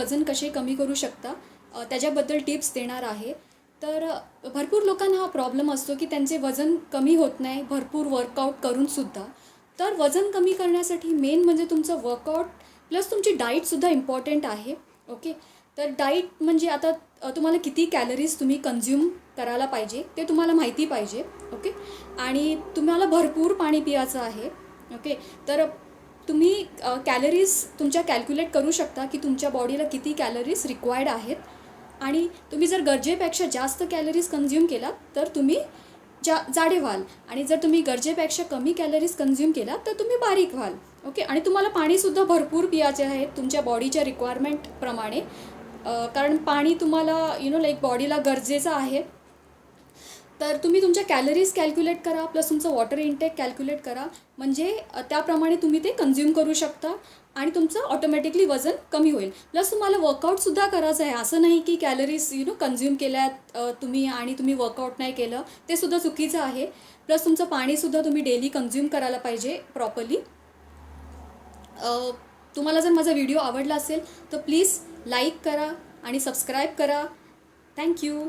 वजन कसे कमी करू शकता त्याच्याबद्दल टिप्स देणार आहे. तर भरपूर लोकांना हा प्रॉब्लेम असतो की त्यांचे वजन कमी होत नाही भरपूर वर्कआउट करूनसुद्धा. तर वजन कमी करण्यासाठी मेन म्हणजे तुमचं वर्कआउट प्लस तुमची डाईटसुद्धा इम्पॉर्टंट आहे. ओके, तर डाईट म्हणजे आता तुम्हाला किती कॅलरीज तुम्ही कन्झ्युम करायला पाहिजे ते तुम्हाला माहिती पाहिजे. ओके, आणि तुम्हाला भरपूर पाणी पियाचं आहे. ओके, तर तुम्ही कॅलरीज तुमच्या कॅल्क्युलेट करू शकता की तुमच्या बॉडीला किती कॅलरीज रिक्वायर्ड आहेत. आणि तुम्ही जर गरजेपेक्षा जास्त कॅलरीज कन्झ्युम केला तर तुम्ही जाडे व्हाल, आणि जर तुम्ही गरजेपेक्षा कमी कॅलरीज कन्झ्युम केला तर तुम्ही बारीक व्हाल. ओके, आणि तुम्हाला पाणीसुद्धा भरपूर पियाचे आहे तुमच्या बॉडीच्या रिक्वायरमेंटप्रमाणे, कारण पाणी तुम्हाला लाईक बॉडीला गरजेचं आहे. तर तुम्ही तुमच्या कॅलरीज कॅल्क्युलेट करा प्लस तुमचं वॉटर इनटेक कॅल्क्युलेट करा, म्हणजे त्याप्रमाणे तुम्ही ते कन्झ्युम करू शकता आणि तुमचं ऑटोमॅटिकली वजन कमी होईल. प्लस तुम्हाला वर्कआउटसुद्धा करायचं आहे. असं नाही की कॅलरीज कन्झ्युम केल्यात तुम्ही आणि तुम्ही वर्कआउट नाही केलं, ते सुद्धा चुकीचं आहे. प्लस तुमचं पाणीसुद्धा तुम्ही डेली कन्झ्युम करायला पाहिजे प्रॉपरली. तुम्हाला जर माझा व्हिडिओ आवडला असेल तर प्लीज लाईक करा आणि सबस्क्राईब करा. थँक्यू.